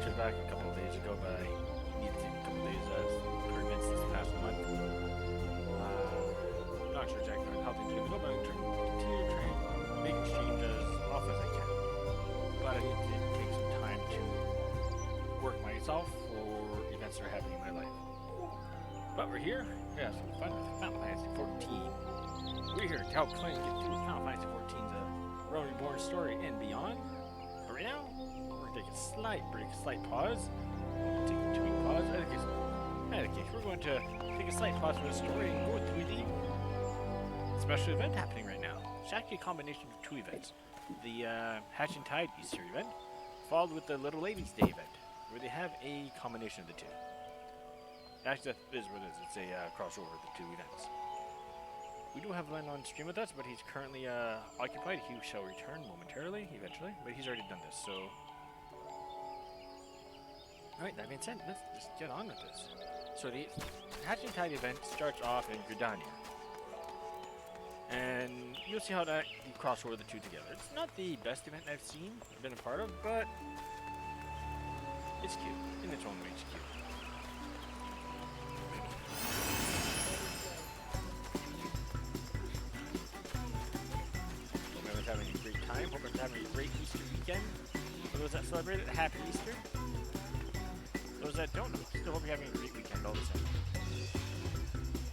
actually back a couple of days ago, but I need to take a couple of days as permits this past month. Not sure exactly how things are going to go, but I'm trying to continue to train, make exchange as often as I can. But I need to take some time to work myself for events that are happening in my life. But we're here. Yeah, some fun with Final Fantasy XIV. We're here to help Clalin get through Final Fantasy XIV's Realm Reborn story and beyond. But right now, we're going to take a slight break, a slight pause. Take a 2-week pause. We're going to take a slight pause from the story and go through the special event happening right now. It's actually a combination of 2 events. The Hatch and Tide Easter event, followed with the Little Ladies Day event, where they have a combination of the two. Actually, that is what it is. It's a crossover of the 2 events. We do have Len on stream with us, but he's currently occupied. He shall return momentarily, eventually, but he's already done this, so... Alright, that being said, let's just get on with this. So the Hatch and Tide event starts off in Gridania. And you'll see how that you cross over the 2 together. It's not the best event I've seen, been a part of, but it's cute. In its own way, it's cute. Hope everyone's having a great time. Hope everyone's having a great Easter weekend. For those that celebrate it, happy Easter. Those that don't, still hope you're having a great weekend all the same.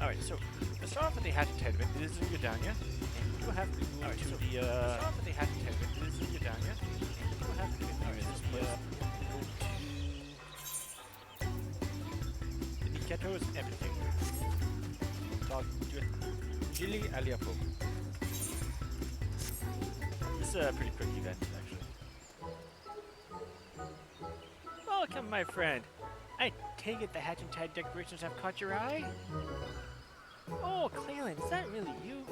Alright, so let's start off with the Hatch and Tide event. It is in Gridania, and you do have to move to the start off with the Hatch and Tide event. It is in Gridania, and you do have to move to this place. The Niketo is amphitheater. Talk to Gili Aliapo. This is a pretty quick event, actually. Welcome, my friend. I take it the Hatch and Tide decorations have caught your eye? Oh, Clalin, is that really you?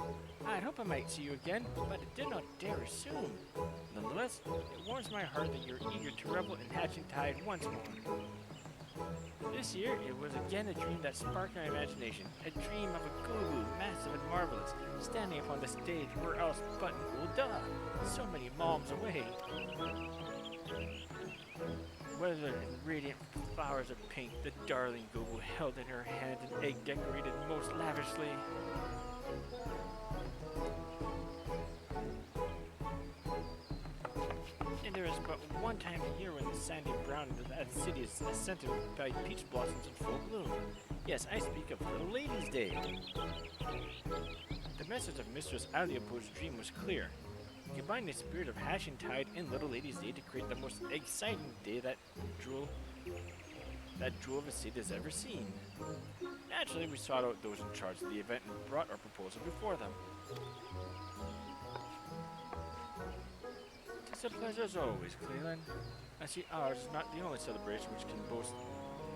I'd hope I might see you again, but it did not dare assume. Nonetheless, it warms my heart that you're eager to revel in Hatch and Tide once more. This year, it was again a dream that sparked my imagination. A dream of a Gugu, massive and marvelous, standing upon the stage where else but Ul'dah, so many malms away. Whether in radiant flowers of pink, the darling Gugu held in her hand an egg decorated most lavishly. And there is but one time a year when the sandy brown of that city is scented by peach blossoms in full bloom. Yes, I speak of Little Ladies' Day. The message of Mistress Aliapo's dream was clear. Combine the spirit of Hatch and Tide and Little Ladies' Day to create the most exciting day that jewel of a city has ever seen. Naturally, we sought out those in charge of the event and brought our proposal before them. It's a pleasure as always, Clalin. I see ours is not the only celebration which can boast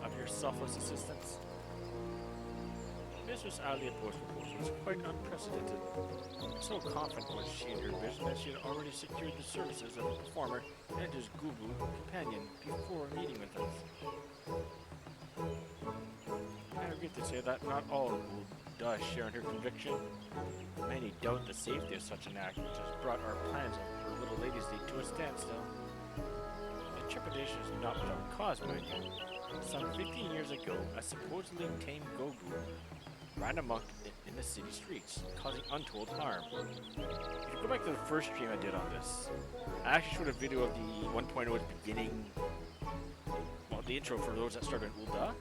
of your selfless assistance. Mistress Aliapo's proposal was quite unprecedented. So confident was she in her vision that she had already secured the services of a performer and his Gugu companion before meeting with us. I regret to say that not all Ul'dah share in her conviction. Many doubt the safety of such an act, which has brought our plans for Little Ladies' Day to a standstill. The trepidation is not without cause, mind you. Some 15 years ago, a supposedly tame Gugu ran amok in the city streets, causing untold harm. If you go back to the first stream I did on this, I actually showed a video of the 1.0's beginning, well, the intro for those that started Ul'dah,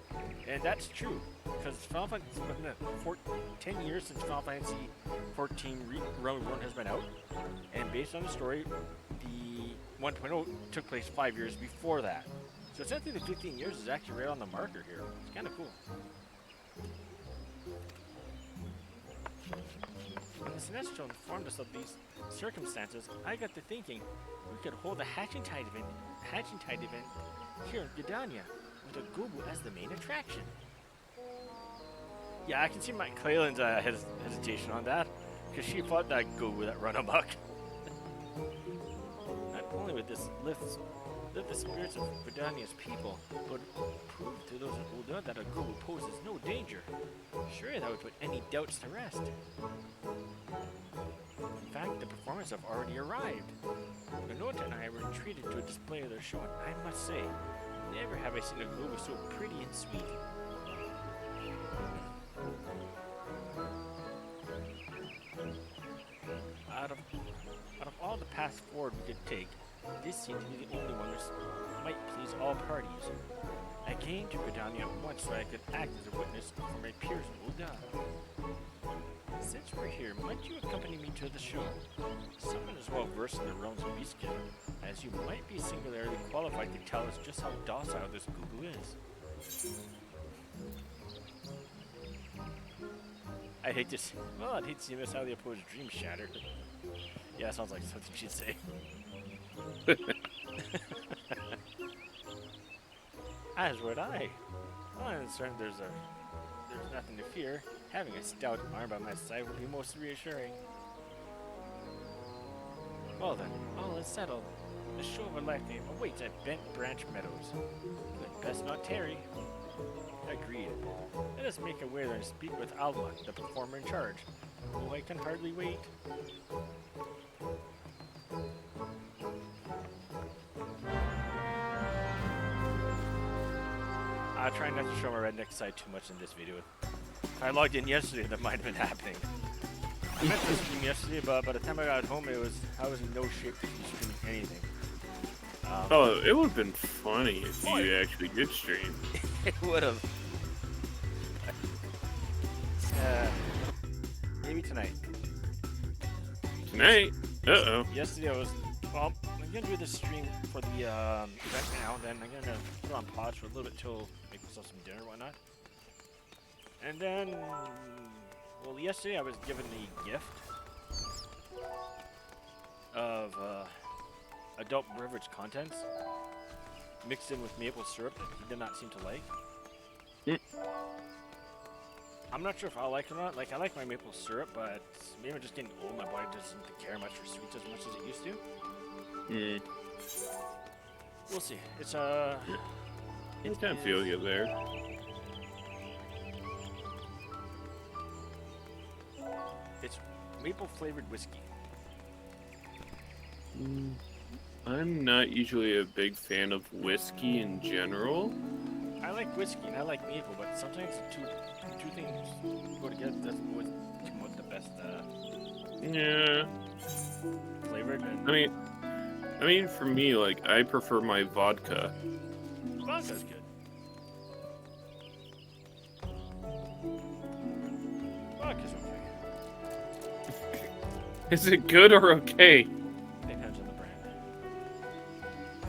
and that's true, because Final Fantasy, 10 years since Final Fantasy XIV Realm Reborn has been out, and based on the story, the 1.0 took place 5 years before that. So essentially the 15 years is actually right on the marker here. It's kind of cool. When the Sinestro informed us of these circumstances, I got to thinking we could hold a Hatch and Tide event here in Gridania, with a Gugu as the main attraction. Yeah, I can see my Clalin's hesitation on that, because she fought that Gugu that run amok. Not only would this lift the spirits of Gridania's people, but prove to those in Ul'dah that a Gugu poses no danger. Surely that would put any doubts to rest. In fact, the performers have already arrived. Benota and I were treated to a display of their show, and I must say, Never have I seen a Google so pretty and sweet. Out of all the paths forward we could take, this seemed to be the only one which might please all parties. I came to Britannia at once so I could act as a witness for my peers who will die. Since we're here, might you accompany me to the show? Someone as well versed in the realms of beastkin, as you might be singularly qualified to tell us just how docile this Gugu is. I'd hate to see Miss how the opposed dreams shattered. Yeah, sounds like something she'd say. As would I. Well, I'm certain there's nothing to fear. Having a stout arm by my side would be most reassuring. Well then, all is settled. The show of a lifetime awaits at Bent Branch Meadows. Good, best not tarry. Agreed. Let us make a way there and speak with Alma, the performer in charge. Oh, I can hardly wait. I try not to show my redneck side too much in this video. I logged in yesterday, that might have been happening. I meant to stream yesterday, but by the time I got home, I was in no shape to be streaming anything. It would have been funny if you actually did stream. It would have. Maybe tonight. Tonight? Uh-oh. Yesterday I'm gonna do this stream for the event now, then I'm gonna put it on pause for a little bit till make myself some dinner and whatnot. And then, well, yesterday I was given the gift of adult beverage contents mixed in with maple syrup that he did not seem to like. I'm not sure if I like it or not. Like, I like my maple syrup, but maybe I'm just getting old. My body doesn't care much for sweets as much as it used to. We'll see. It's I kind of feel you there. It's maple flavored whiskey. I'm not usually a big fan of whiskey in general. I like whiskey and I like maple, but sometimes the two things go together. Doesn't always come out the best Yeah. flavored. I mean, for me, like, I prefer my vodka. Vodka's good. Vodka's okay. Is it good or okay? Depends on the brand.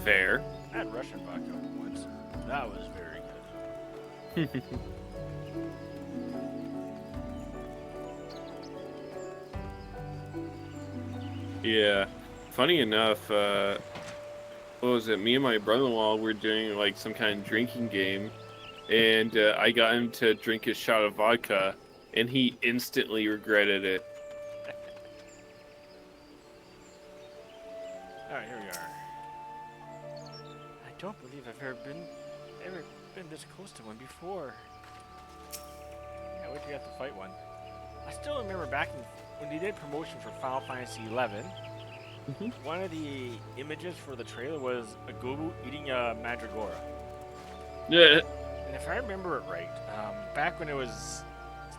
Fair. I had Russian vodka once. That was very good. Yeah. Funny enough, what was it? Me and my brother-in-law were doing like some kind of drinking game, and I got him to drink his shot of vodka, and he instantly regretted it. Alright, here we are. I don't believe I've ever been this close to one before. Can't wait to get to fight one. I still remember back when they did promotion for Final Fantasy XI, one of the images for the trailer was a Gobu eating a Mandragora. Yeah. And if I remember it right, back when it was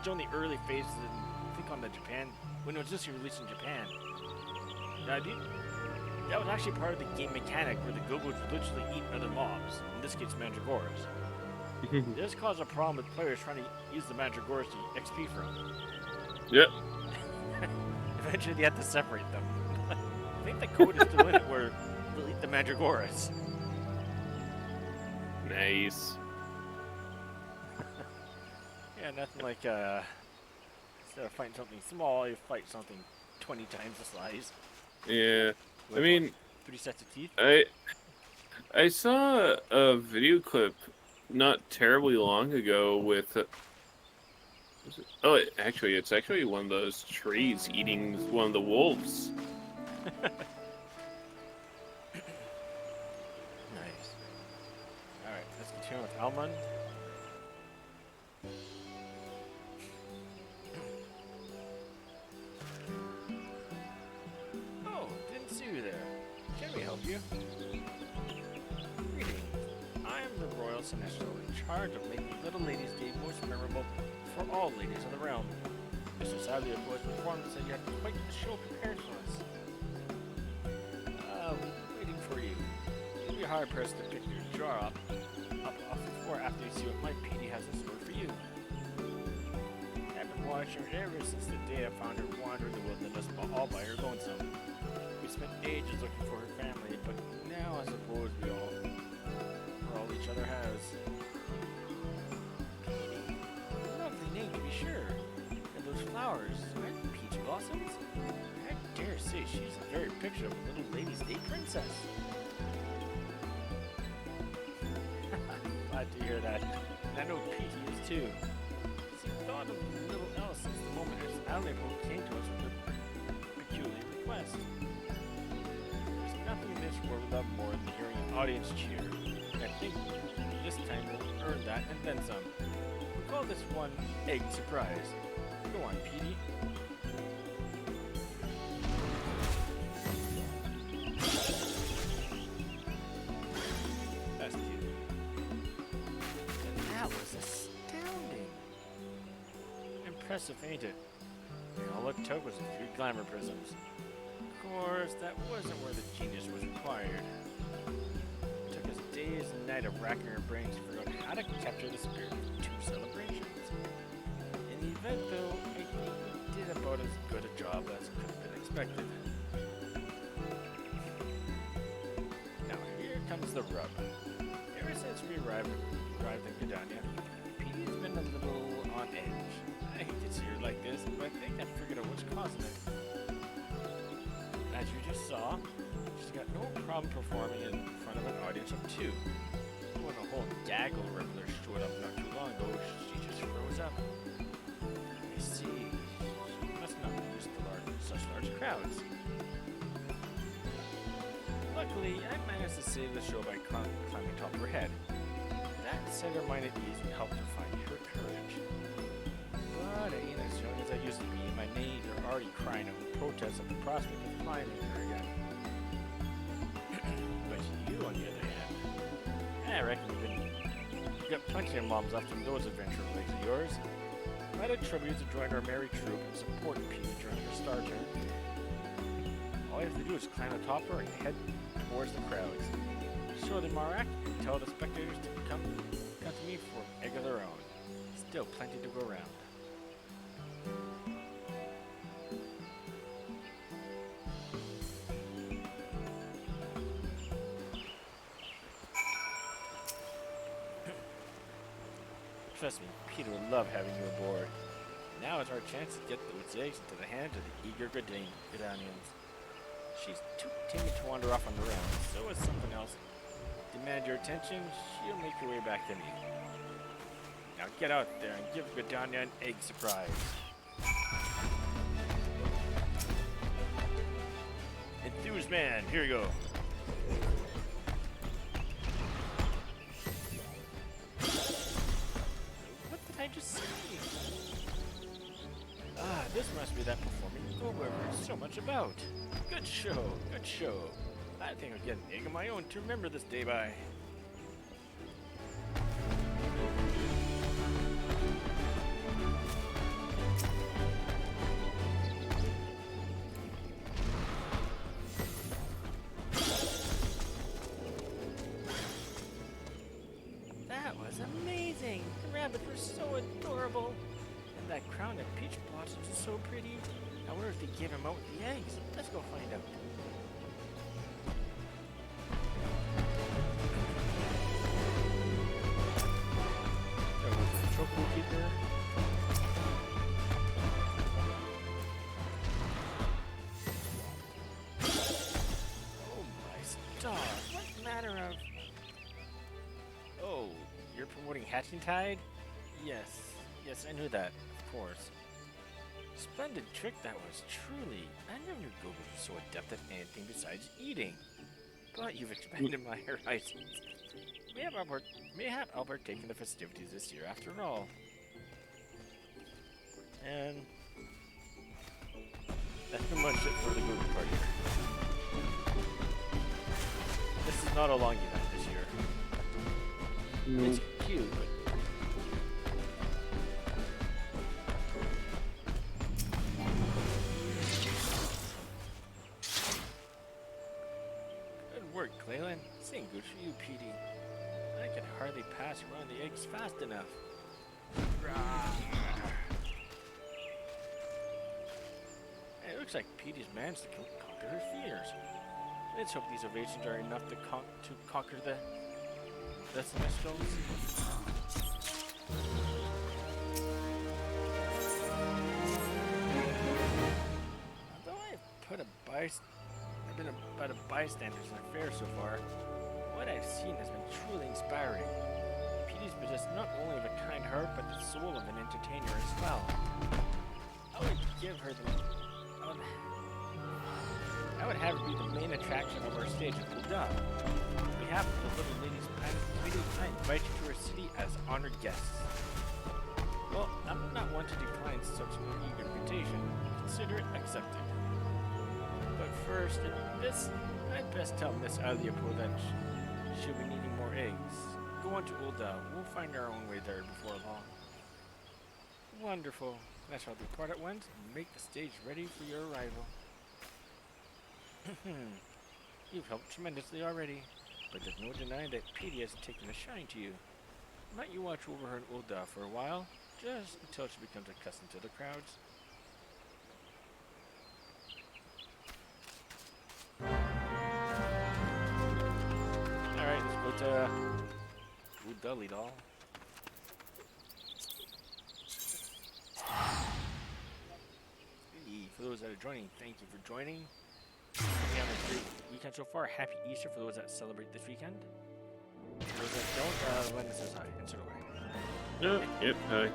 still in the early phases, I think on the Japan, when it was just released in Japan, that was actually part of the game mechanic where the Gobos would literally eat other mobs, in this case Mandragoras. This caused a problem with players trying to use the Mandragoras to XP from. Yep. Eventually they had to separate them. I think the code is still in it where they'll eat the Mandragoras. Nice. Yeah, nothing like, instead of fighting something small, you fight something 20 times the size. Yeah. With, I mean, 3 sets of teeth. I saw a video clip not terribly long ago with it's actually one of those trees eating one of the wolves. Nice. Alright, let's continue with Almond. Oh, didn't see you there. Can we help you? Greetings. I am Sinestro in charge of making Little Lady's Day most memorable for all ladies of the realm. Mr. Savio was informed and said you had quite the show prepared for us. Waiting for you. You'll be hard pressed to pick your jaw up off the floor after you see what my PD has in store for you. I've been watching her ever since the day I found her wandering the wilderness all by her lonesome. We spent ages looking for her family, but now I suppose we're all each other has. Petey. Lovely name to be sure. And those flowers, aren't peach blossoms? I dare say she's the very picture of a Little Lady's Day princess. Glad to hear that. And I know Petey is too. She thought of little else since the moment her Aleppo came to us with a peculiar request. There's nothing in this world we love more than hearing an audience cheer. And I think this time we'll earn that and then some. We call this one Egg Surprise. Go on, Petey. That's cute. And that was astounding. Impressive, ain't it? All it took was a few glamour prisms. Of course, that wasn't where the genius was required. It took us days and nights of racking our brains to figure out how to capture the spirit of two celebrations. In the event, though, I think we did about as good a job as could have been expected. Now, here comes the rub. Ever since we arrived in Gadania, Petey's been a little on edge. I hate to see her like this, but I think I figured out what's causing it. As you just saw, she's got no problem performing in front of an audience of two. When a whole gaggle of revelers showed up not too long ago, she just froze up. I see. She must not be used to such large crowds. Luckily, I managed to save the show by climbing top of her head. That set her mind at ease and helped her find her courage. But I ain't as young as I used to be, and my knees are already crying out in protest at the prospect of climbing her again. But you, on the other hand, I reckon you've got plenty of moms left from those adventure legs of yours. I'd attribute to join our merry troop and support Petey during her star turn. All you have to do is climb the top of her and head towards the crowds. Show them Marak and tell the spectators to come to me for an egg of their own. Still plenty to go around. Trust me, Peter would love having you aboard. Now is our chance to get those eggs into the hands of the eager Gadanians. She's too timid to wander off on her own, so is something else. Demand your attention, she'll make her way back to me. Now get out there and give Gadania an egg surprise. Enthused man, here you go. What did I just say? Ah, this must be that performing go where we're so much about. Good show, good show. I think I'll get an egg of my own to remember this day by. That was amazing. The rabbits were so adorable. And that crown of peach blossoms is so pretty. I wonder if they gave him out the eggs. Let's go find out. Choco keeper. Oh my stars! What matter of? Oh, you're promoting Hatching Tide? Yes, I knew that. Of course. Splendid trick that was, truly. I never knew Gogos were so adept at anything besides eating. But you've expanded my horizons. Mayhap Albert taking the festivities this year after all. And that's pretty much it for the Gogo party. This is not a long event this year. It's cute, but good work, Clalin. Same goes for you, Petey. I can hardly pass around the eggs fast enough. It looks like Petey's managed to conquer her fears. Let's hope these ovations are enough to conquer the Semestrals. Although I've been about a bystander in the fair so far, what I've seen has been truly inspiring. Petey's possessed not only of a kind heart, but the soul of an entertainer as well. I would give her I would have her be the main attraction of our stage at Ul'dah. On behalf of the Little Ladies Planet Committee, I invite you to our city as honored guests. Well, I'm not one to decline such an eager invitation. Consider it accepted. But first, I'd best tell Miss Aliapo that she'll be needing more eggs. Go on to Ul'dah. We'll find our own way there before long. Wonderful. I shall depart at once and make the stage ready for your arrival. You've helped tremendously already, but there's no denying that Petey has taken a shine to you. Might you watch over her in Ul'dah for a while, just until she becomes accustomed to the crowds? Alright, let's go to Ul'dah, lead all. Hey, for those that are joining, thank you for joining. We have a great weekend so far. Happy Easter for those that celebrate this weekend. For those that don't, Linda says hi, and so do I. Yep, hi.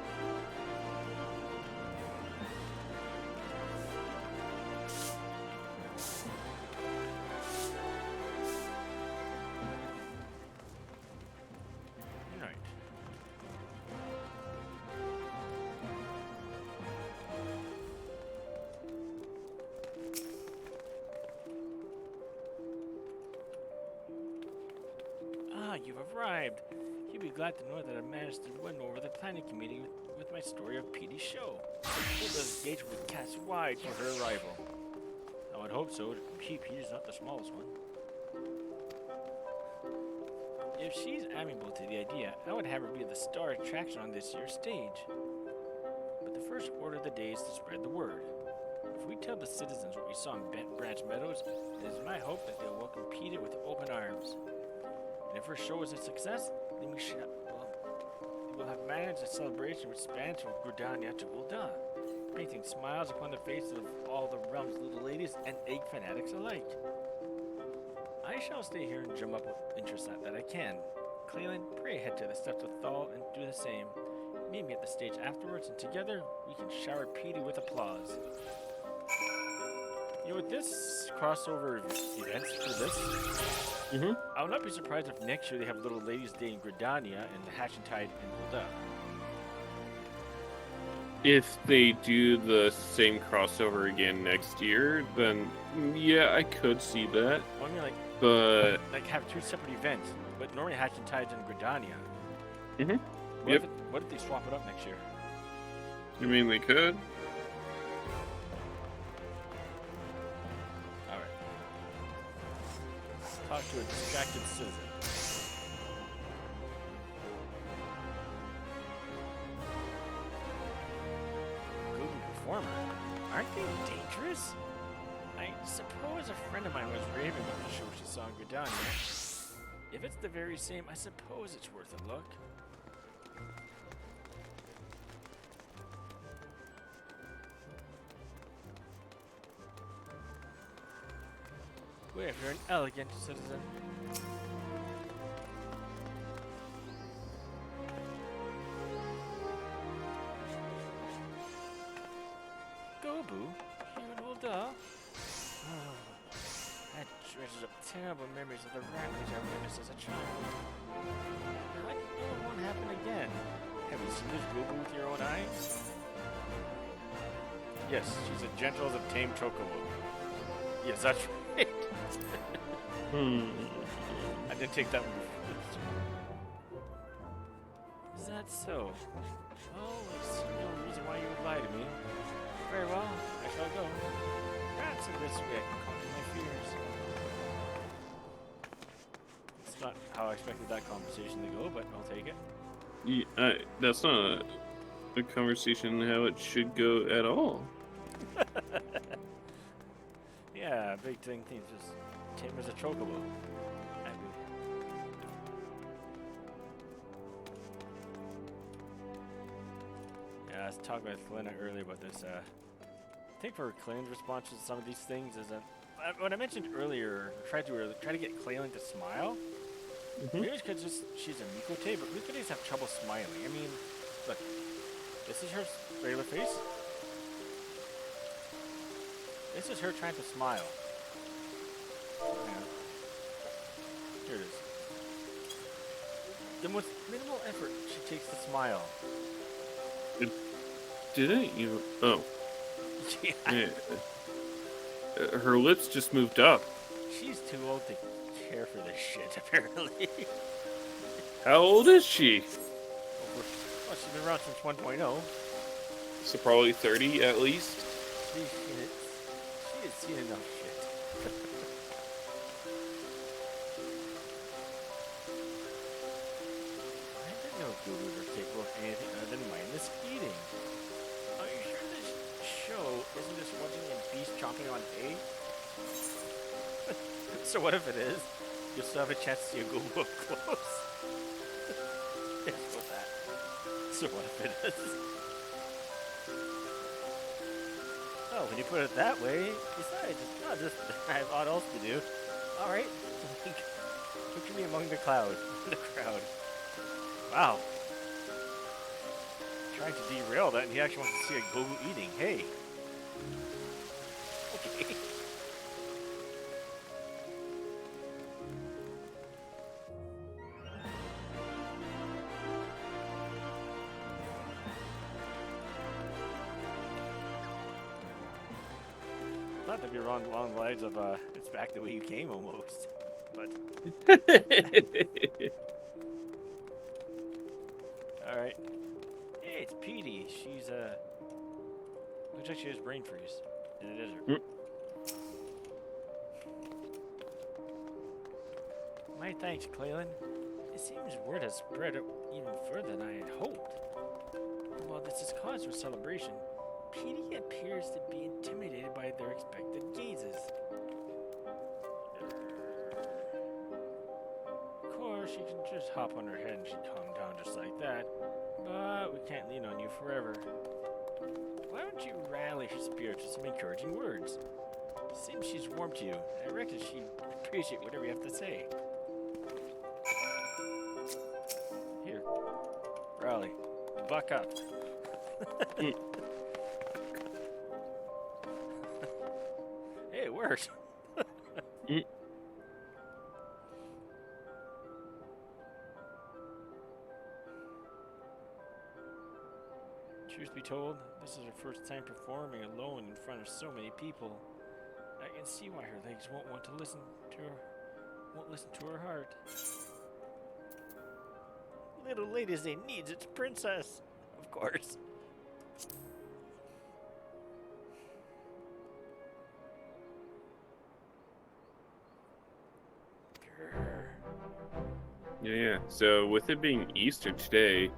Alright. You've arrived. You'll be glad to know that I managed to win over the planning committee with my story of Petey's show. Ul'dah's gates will be cast wide for her arrival. I would hope so. Petey's not the smallest one. If she's amenable to the idea, I would have her be the star attraction on this year's stage. But the first order of the day is to spread the word. If we tell the citizens what we saw in Branch Meadows, it is my hope that they'll welcome Petey with open arms. And if her show is a success, then we'll have managed a celebration which spans from Gridania to Ul'dah, painting smiles upon the faces of all the realm's little ladies and egg fanatics alike. I shall stay here and drum up with interest that I can. Clalin, pray head to the steps with Thal and do the same. Meet me at the stage afterwards, and together we can shower Petey with applause. You know, with this crossover events for this, I would not be surprised if next year they have Little Ladies Day in Gridania and the Hatch and Tide in Ul'dah. If they do the same crossover again next year, then yeah, I could see that. Well, I mean, but have two separate events, but normally Hatch and Tide's in Gridania. What if they swap it up next year? You mean they could? Talk to a distracted citizen. Good performer. Aren't they dangerous? I suppose a friend of mine was raving about the show she saw in Gridania. If it's the very same, I suppose it's worth a look. Wait, if you're an elegant citizen. Go, Boo. You in Ul'dah? That treasures up terrible memories of the ramblings I witnessed as a child. How do you know it won't happen again? Have you seen this Gobu with your own eyes? Yes, she's as gentle as a tame chocobo. Yes, that's right. I didn't take that one. that so? Oh, I see no reason why you would lie to me. Very well, I shall go. Perhaps in this way I can conquer my fears. It's not how I expected that conversation to go, but I'll take it. Yeah, that's not a conversation how it should go at all. Yeah, big thing just tame as a chocobo. Yeah, I was talking with Clalin earlier about this. I think for Clalin's response to some of these things is that what I mentioned earlier, try to get Clalin to smile. Maybe it's because she's a Mikote, but Mikotes have trouble smiling. I mean, look, this is her regular face. This is her trying to smile. Yeah. Here it is. The most minimal effort she takes to smile. Didn't you? Oh. Yeah. Her lips just moved up. She's too old to care for this shit, apparently. How old is she? Well, she's been around since 1.0. So probably 30 at least. She has seen enough shit. I didn't know Gurus were capable of anything other than mindless eating. Are you sure this show isn't just watching a beast chomping on hay? So what if it is? You'll still have a chance to see a Guru up close. Yes, with that. So what if it is? Oh, when you put it that way, besides, it's not just I have odd else to do. Alright. Picture me among the clouds, the crowd. Wow. Trying to derail that, and he actually wants to see a Gogu eating. Hey. Okay. Not to be along the lines of, it's back the way you came almost. But. Alright. Hey, it's Petey. She's, looks like she has brain freeze in the desert. My thanks, Clalin. It seems word has spread even further than I had hoped. While this is cause for celebration, Petey appears to be intimidated by their expected gazes. Of course, you can just hop on her head and she'd calm down just like that. But we can't lean on you forever. Why don't you rally her spirits with some encouraging words? Seems she's warm to you. I reckon she'd appreciate whatever you have to say. Here. Rally. Buck up. Hey, it worked. Truth be told, this is her first time performing alone in front of so many people. I can see why her legs won't listen to her heart. Little lady as they needs its princess, of course. Yeah. So with it being Easter today,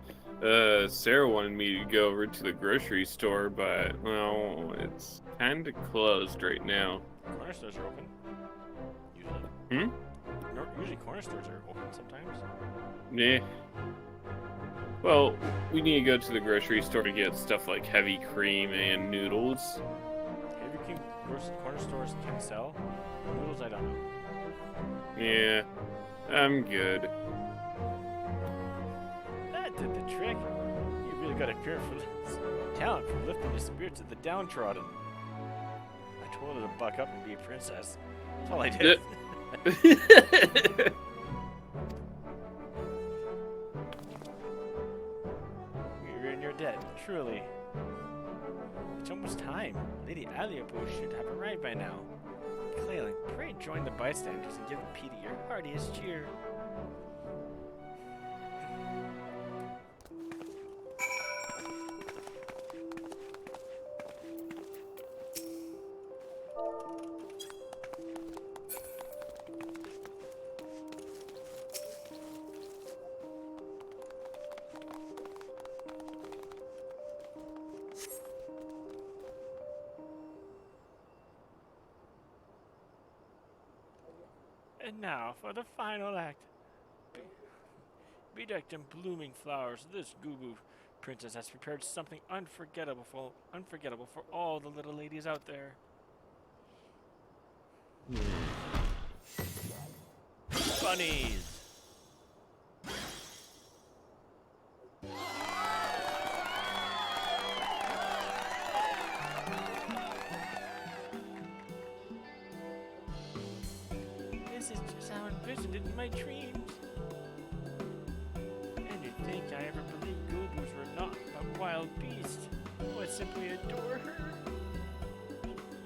Sarah wanted me to go over to the grocery store, but well, it's kind of closed right now. Corner stores are open. Usually. Usually corner stores are open sometimes. Yeah. Well, we need to go to the grocery store to get stuff like heavy cream and noodles. Heavy cream corner stores can sell. Noodles, I don't know. Yeah, I'm good. That did the trick. You really got a talent for lifting the spirits of the downtrodden. I told her to buck up and be a princess. That's all I did. You're in your debt, truly. It's almost time. Lady Aliapo should have arrived by now. Clalin, pray join the bystanders and give Petey your heartiest cheer. And now for the final act. Bedecked in blooming flowers, this Gugu princess has prepared something unforgettable for all the little ladies out there. Bunnies! This is just how I envisioned it in my dreams. And you'd think I ever believed Gobus were not but wild beasts. Oh, I simply adore her.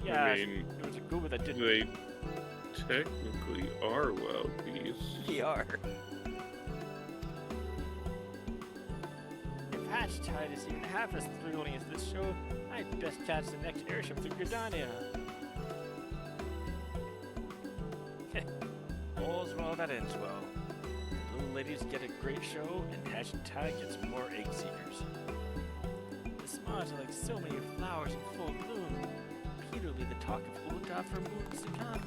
Yeah, I mean, it was a Gobu that didn't. they technically are wild beasts. They are. If Hatchtide is even half as thrilling as this show, I'd best catch the next airship to Gridania. All's well that ends well. The little ladies get a great show, and Hatchtide gets more egg seekers. The smiles are like so many flowers in full bloom. Peter will be the talk of Ulta for moons to come.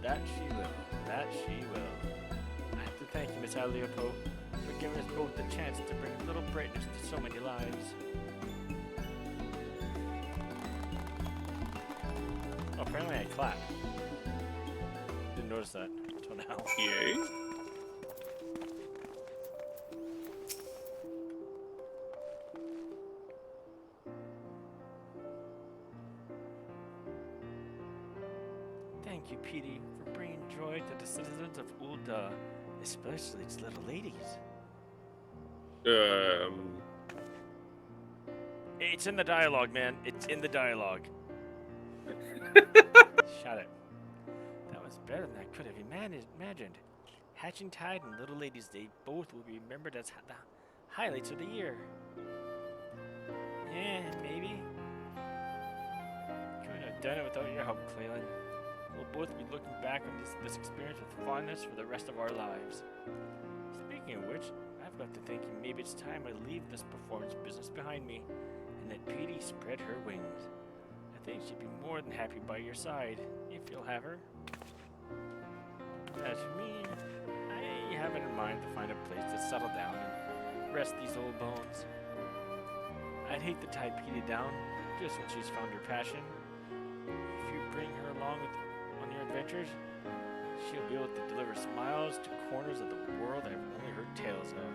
That she will. That she will. I have to thank you, Miss Aliopo, for giving us both the chance to bring a little brightness to so many lives. Oh, apparently I clapped. Didn't notice that until now. Yay. Thank you, Petey, for bringing joy to the citizens of Ulda, especially its little ladies. It's in the dialogue, man. It's in the dialogue. Shut it. That was better than I could have imagined. Hatching-Tide and Little Ladies Day both will be remembered as the highlights of the year. Yeah, maybe. Couldn't have done it without your help, Clalin. We'll both be looking back on this experience with fondness for the rest of our lives. Speaking of which, I've got to thinking maybe it's time I leave this performance business behind me and let Petey spread her wings. I think she'd be more than happy by your side, if you'll have her. As for me, I have it in mind to find a place to settle down and rest these old bones. I'd hate to tie Petey down just when she's found her passion. If you bring her along on your adventures, she'll be able to deliver smiles to corners of the world I've only heard tales of.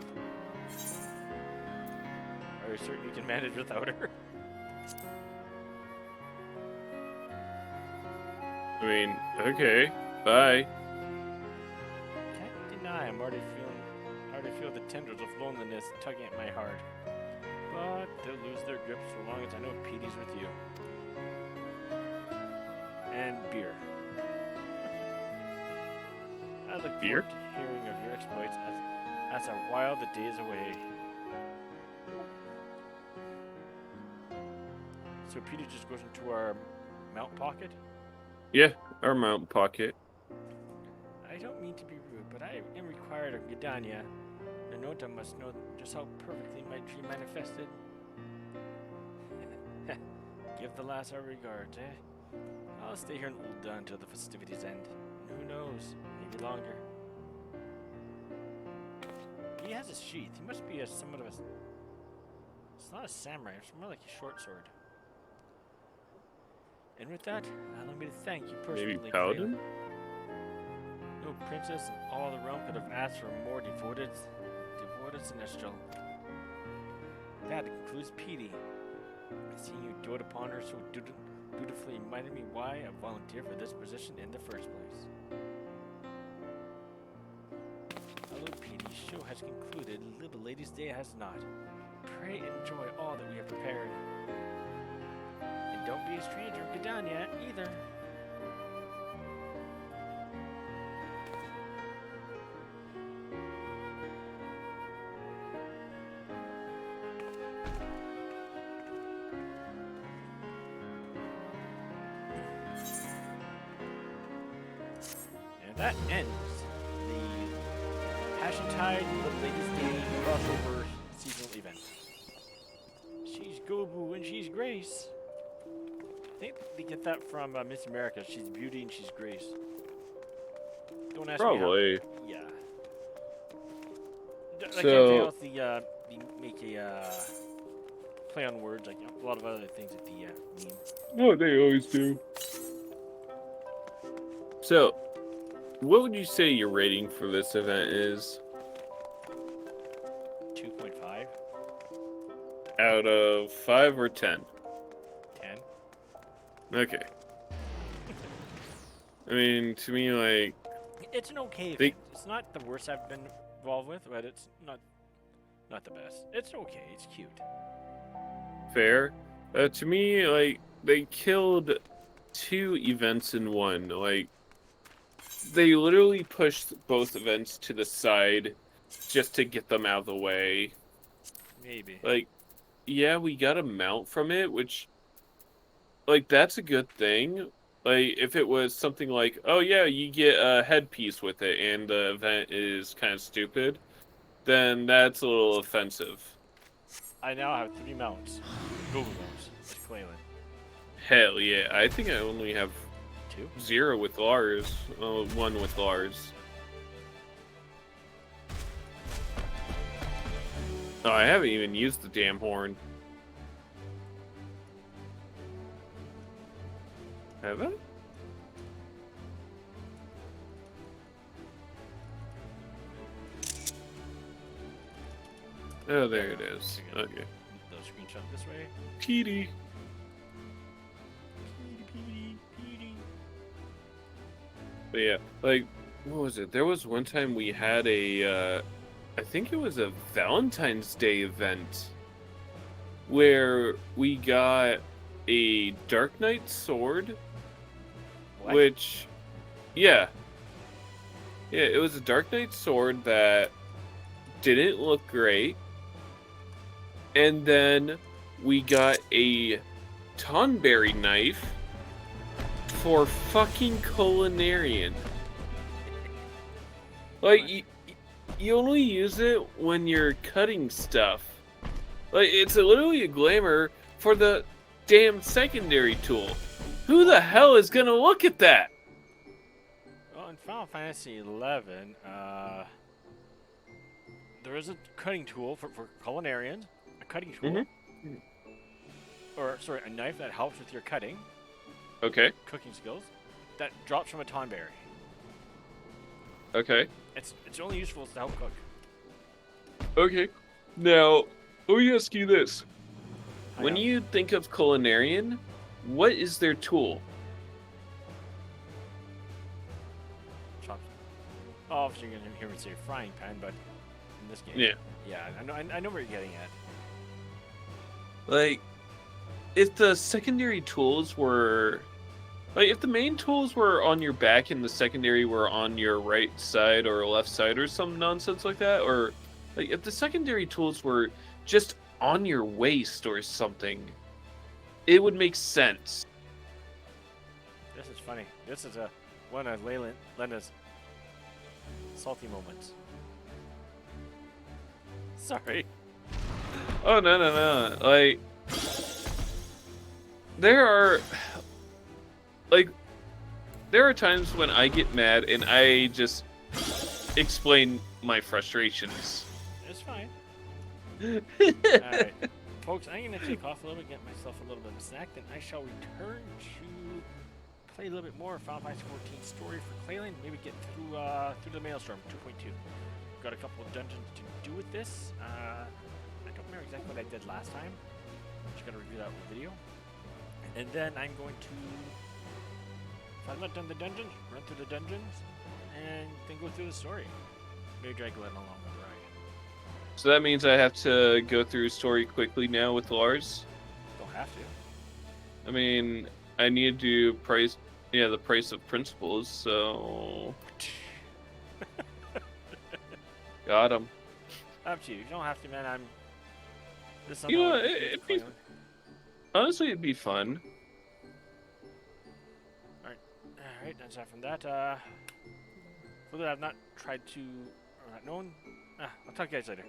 Are you certain you can manage without her? I mean, okay, bye. Can't deny I already feel the tendrils of loneliness tugging at my heart. But they'll lose their grip so long as I know Petey's with you. And beer. I look forward to hearing of your exploits as a while the days away. So Petey just goes into our mount pocket? Yeah, our mount pocket. I don't mean to be rude, but I am required of Gridania. Nonota must know just how perfectly my dream manifested. Give the lass our regards, eh? I'll stay here in Ulda until the festivities end. And who knows, maybe longer. He has a sheath. He must be somewhat of a... It's not a samurai, it's more like a short sword. And with that, allow me to thank you personally. Maybe paladin? No princess in all the realm could have asked for a more devoted celestial. That concludes Petey. Seeing you dote upon her so dutifully reminded me why I volunteered for this position in the first place. Hello, Petey. Show has concluded. Little Ladies' Day has not. Pray enjoy all that we have prepared. And don't be a stranger in Gridania either. And that ends the Hatching-Tide Little Ladies' Day crossover seasonal event. She's Gobu and she's Grace. think they get that from Miss America. She's beauty and she's grace. Don't ask me how. Probably. Yeah. Like anything So, else, they make a play on words, like a lot of other things at the meme. oh, they always do. So, what would you say your rating for this event is? 2.5, Out of 5 or 10? 10. Okay. I mean, to me, like, It's an okay event. It's not the worst I've been involved with, but it's not the best. It's okay. It's cute. fair. To me, like, they killed 2 events in one. Like, they literally pushed both events to the side just to get them out of the way. Maybe. Like, yeah, we got a mount from it, which, like, that's a good thing. Like, if it was something like, oh yeah, you get a headpiece with it, and the event is kind of stupid, then that's a little offensive. I now have 3 mounts. Google mounts. It's Clalin. Hell yeah, I think I only have 2? 0 with Lars, 1 with Lars. Oh, I haven't even used the damn horn. Have I? Oh, there it is. Okay. The screenshot this way. Petey. Petey. But yeah, like, what was it? There was one time we had a, I think it was a Valentine's Day event where we got a Dark Knight sword, What? which, yeah, it was a Dark Knight sword that didn't look great, and then we got a Tonberry knife for fucking Culinarian. Like, you only use it when you're cutting stuff. Like, it's literally a glamour for the damn secondary tool. Who the hell is gonna look at that? Well, in Final Fantasy XI, there is a cutting tool for culinarians. A cutting tool. Or, sorry, a knife that helps with your cutting. Okay. Cooking skills. That drops from a tonberry. Okay. It's only useful to help cook. Okay. Now, let me ask you this. I When know. you think of Culinarian, what is their tool? Chops. Oh, obviously you're gonna hear me say frying pan, but in this game, yeah, I know where you're getting at. Like, if the secondary tools were... Like, if the main tools were on your back and the secondary were on your right side or left side or some nonsense like that, or, like, if the secondary tools were just on your waist or something, it would make sense. This is funny. This is one of Lena's salty moments. Sorry. Oh, no. Like, there are times when I get mad and I just explain my frustrations. It's fine. Alright. Folks, I'm going to take off a little bit, get myself a little bit of a snack, then I shall return to play a little bit more Final Fantasy XIV story for Clalin. Maybe get through the Maelstrom 2.2. Got a couple of dungeons to do with this. I don't remember exactly what I did last time. Just got to review that video. And then I'm going to, if I've not done the dungeons, run through the dungeons, and then go through the story. Maybe drag Glenn along the ride. So that means I have to go through story quickly now with Lars. Don't have to. I mean, I need to price, the price of principles, so... Got him. Up to you. You don't have to, man. This is You know, something it'd be... Honestly, it'd be fun. Alright, aside from that, for that I've not tried to, or not known, I'll talk to you guys later.